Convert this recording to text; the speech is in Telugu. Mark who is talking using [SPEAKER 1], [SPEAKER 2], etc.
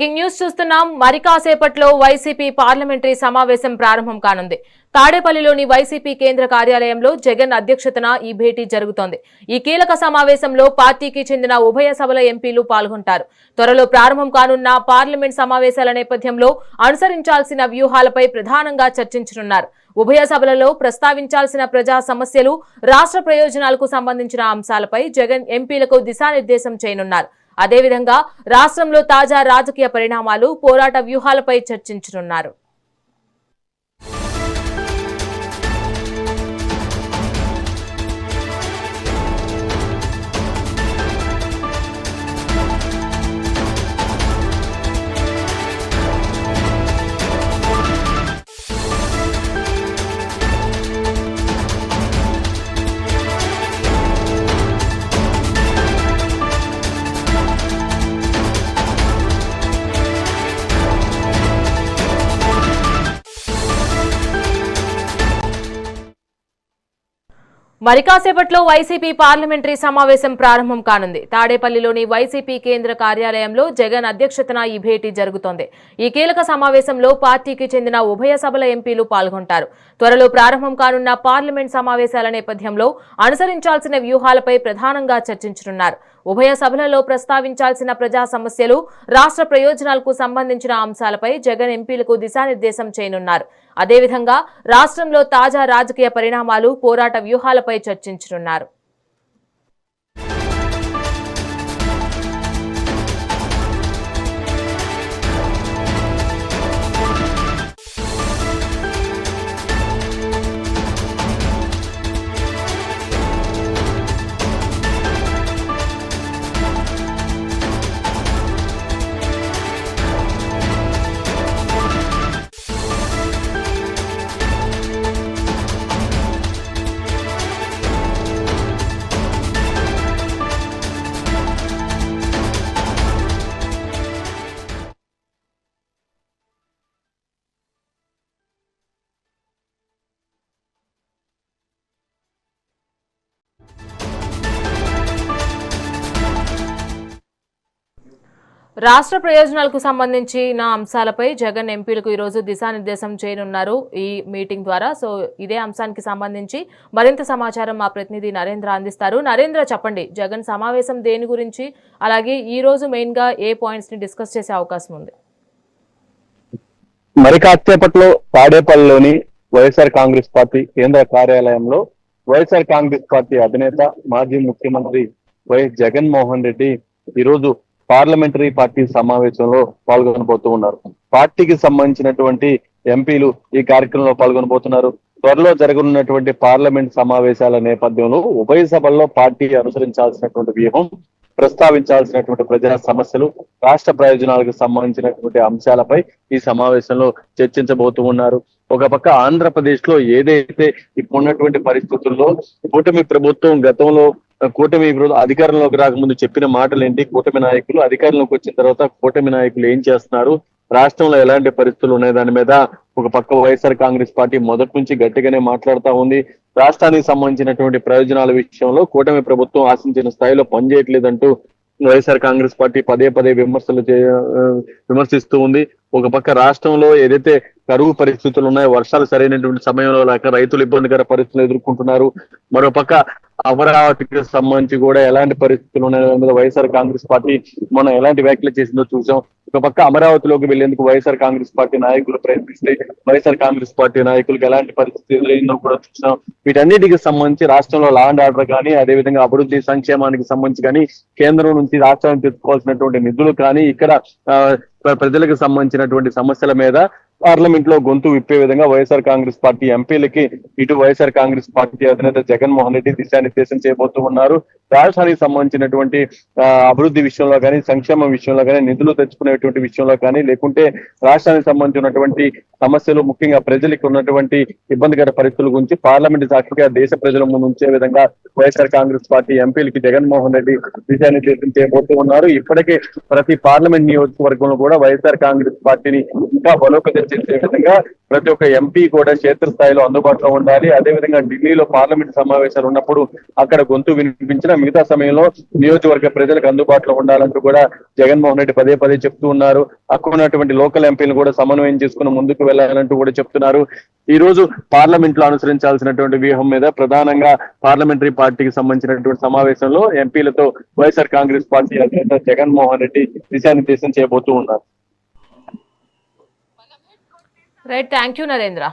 [SPEAKER 1] బ్రేకింగ్ న్యూస్ చూస్తున్నాం. మరి కాసేపట్లో వైసీపీ పార్లమెంటరీ సమావేశం ప్రారంభం కానుంది. తాడేపల్లిలోని వైసీపీ కేంద్ర కార్యాలయంలో జగన్ అధ్యక్షతన ఈ భేటీ జరుగుతోంది. ఈ కీలక సమావేశంలో పార్టీకి చెందిన ఉభయ సభల ఎంపీలు పాల్గొంటారు. త్వరలో ప్రారంభం కానున్న పార్లమెంట్ సమావేశాల నేపథ్యంలో అనుసరించాల్సిన వ్యూహాలపై ప్రధానంగా చర్చించనున్నారు. ఉభయ సభలలో ప్రస్తావించాల్సిన ప్రజా సమస్యలు, రాష్ట్ర ప్రయోజనాలకు సంబంధించిన అంశాలపై జగన్ ఎంపీలకు దిశానిర్దేశం చేయనున్నారు. అదేవిధంగా రాష్ట్రంలో తాజా రాజకీయ పరిణామాలు, పోరాట వ్యూహాలపై చర్చించనున్నారు. మరి కాసేపట్లో వైసీపీ పార్లమెంటరీ సమావేశం ప్రారంభం కానుంది. తాడేపల్లిలోని వైసీపీ కేంద్ర కార్యాలయంలో జగన్ అధ్యక్షతన ఈ భేటీ జరుగుతోంది. ఈ కీలక సమావేశంలో పార్టీకి చెందిన ఉభయ సభల ఎంపీలు పాల్గొంటారు. త్వరలో ప్రారంభం కానున్న పార్లమెంట్ సమావేశాల నేపథ్యంలో అనుసరించాల్సిన వ్యూహాలపై ప్రధానంగా చర్చించనున్నారు. ఉభయ సభలలో ప్రస్తావించాల్సిన ప్రజా సమస్యలు, రాష్ట్ర ప్రయోజనాలకు సంబంధించిన అంశాలపై జగన్ ఎంపీలకు దిశానిర్దేశం చేయనున్నారు. అదేవిధంగా రాష్ట్రంలో తాజా రాజకీయ పరిణామాలు, పోరాట వ్యూహాలపై చర్చించనున్నారు. రాష్ట్ర ప్రయోజనాలకు సంబంధించిన అంశాలపై జగన్ ఎంపీలకు ఈరోజు దిశానిర్దేశం చేయనున్నారు ఈ మీటింగ్ ద్వారా. సో ఇదే అంశానికి సంబంధించి మరింత సమాచారం మా ప్రతినిధి నరేంద్ర అందిస్తారు. నరేంద్ర, చెప్పండి, జగన్ సమావేశం దేని గురించి, అలాగే ఈ రోజు మెయిన్ గా ఏ పాయింట్స్ ని డిస్కస్ చేసే అవకాశం ఉంది?
[SPEAKER 2] మరి కాసేపట్లో తాడేపల్లిలోని వైఎస్ఆర్ కాంగ్రెస్ పార్టీ కేంద్ర కార్యాలయంలో వైఎస్ఆర్ కాంగ్రెస్ పార్టీ అధినేత, మాజీ ముఖ్యమంత్రి వైఎస్ జగన్మోహన్ రెడ్డి ఈరోజు పార్లమెంటరీ పార్టీ సమావేశంలో పాల్గొనబోతూ ఉన్నారు. పార్టీకి సంబంధించినటువంటి ఎంపీలు ఈ కార్యక్రమంలో పాల్గొనబోతున్నారు. త్వరలో జరగనున్నటువంటి పార్లమెంట్ సమావేశాల నేపథ్యంలో ఉభయ సభల్లో పార్టీ అనుసరించాల్సినటువంటి వ్యూహం, ప్రస్తావించాల్సినటువంటి ప్రజా సమస్యలు, రాష్ట్ర ప్రయోజనాలకు సంబంధించినటువంటి అంశాలపై ఈ సమావేశంలో చర్చించబోతూ ఉన్నారు. ఒక పక్క ఆంధ్రప్రదేశ్ లో ఏదైతే ఇప్పుడున్నటువంటి పరిస్థితుల్లో కూటమి ప్రభుత్వం గతంలో కూటమి అధికారంలోకి రాకముందు చెప్పిన మాటలు ఏంటి, కూటమి నాయకులు అధికారంలోకి వచ్చిన తర్వాత కూటమి నాయకులు ఏం చేస్తున్నారు, రాష్ట్రంలో ఎలాంటి పరిస్థితులు ఉన్నాయి, దాని మీద ఒక పక్క వైఎస్ఆర్ కాంగ్రెస్ పార్టీ మొదటి నుంచి గట్టిగానే మాట్లాడుతూ ఉంది. రాష్ట్రానికి సంబంధించినటువంటి ప్రయోజనాల విషయంలో కూటమి ప్రభుత్వం ఆశించిన స్థాయిలో పనిచేయట్లేదంటూ వైఎస్ఆర్ కాంగ్రెస్ పార్టీ పదే పదే విమర్శిస్తూ ఉంది. ఒక పక్క రాష్ట్రంలో ఏదైతే కరువు పరిస్థితులు ఉన్నాయో, వర్షాలు సరైనటువంటి సమయంలో లేక రైతులు ఇబ్బందికర పరిస్థితులు ఎదుర్కొంటున్నారు. మరో పక్క అమరావతికి సంబంధించి కూడా ఎలాంటి పరిస్థితులు ఉన్నాయో మీద వైఎస్ఆర్ కాంగ్రెస్ పార్టీ మనం ఎలాంటి వ్యాఖ్యలు చేసిందో చూసాం. ఒక పక్క అమరావతిలోకి వెళ్లేందుకు వైఎస్ఆర్ కాంగ్రెస్ పార్టీ నాయకులు ప్రయత్నిస్తే వైఎస్ఆర్ కాంగ్రెస్ పార్టీ నాయకులకు ఎలాంటి పరిస్థితి ఎదురైందో కూడా చూసాం. వీటన్నిటికి సంబంధించి రాష్ట్రంలో లా అండ్ ఆర్డర్ కానీ, అదేవిధంగా అభివృద్ధి సంక్షేమానికి సంబంధించి కానీ, కేంద్రం నుంచి రాష్ట్రానికి తెచ్చుకోవాల్సినటువంటి నిధులు కానీ, ఇక్కడ ప్రజలకు సంబంధించినటువంటి సమస్యల మీద పార్లమెంట్ లో గొంతు విప్పే విధంగా వైఎస్ఆర్ కాంగ్రెస్ పార్టీ ఎంపీలకి ఇటు వైఎస్ఆర్ కాంగ్రెస్ పార్టీ అధినేత జగన్మోహన్ రెడ్డి దిశానిర్దేశం చేయబోతూ ఉన్నారు. రాష్ట్రానికి సంబంధించినటువంటి అభివృద్ధి విషయంలో కానీ, సంక్షేమ విషయంలో కానీ, నిధులు తెచ్చుకునేటువంటి విషయంలో కానీ, లేకుంటే రాష్ట్రానికి సంబంధించినటువంటి సమస్యలు, ముఖ్యంగా ప్రజలకు ఉన్నటువంటి ఇబ్బందికర పరిస్థితుల గురించి పార్లమెంట్ సాక్షిగా దేశ ప్రజల ముందు ఉంచే విధంగా వైఎస్ఆర్ కాంగ్రెస్ పార్టీ ఎంపీలకి జగన్మోహన్ రెడ్డి దిశానిర్దేశం చేయబోతూ ఉన్నారు. ఇప్పటికే ప్రతి పార్లమెంట్ నియోజకవర్గంలో కూడా వైఎస్ఆర్ కాంగ్రెస్ పార్టీని ఇంకా బలోపేతం చేసే విధంగా ప్రతి ఒక్క ఎంపీ కూడా క్షేత్రస్థాయిలో అందుబాటులో ఉండాలి. అదేవిధంగా ఢిల్లీలో పార్లమెంట్ సమావేశాలు ఉన్నప్పుడు అక్కడ గొంతు వినిపించిన మిగతా సమయంలో నియోజకవర్గ ప్రజలకు అందుబాటులో ఉండాలంటూ కూడా జగన్మోహన్ రెడ్డి పదే పదే చెప్తూ ఉన్నారు. అక్కడ ఉన్నటువంటి లోకల్ ఎంపీలు కూడా సమన్వయం చేసుకుని ముందుకు వెళ్ళాలంటూ కూడా చెప్తున్నారు. ఈ రోజు పార్లమెంట్ లో అనుసరించాల్సినటువంటి వ్యూహం మీద ప్రధానంగా పార్లమెంటరీ పార్టీకి సంబంధించినటువంటి సమావేశంలో ఎంపీలతో వైఎస్ఆర్ కాంగ్రెస్ పార్టీ అధినేత జగన్మోహన్ రెడ్డి దిశానిర్దేశం చేయబోతూ ఉన్నారు.
[SPEAKER 1] Right, thank you Narendra.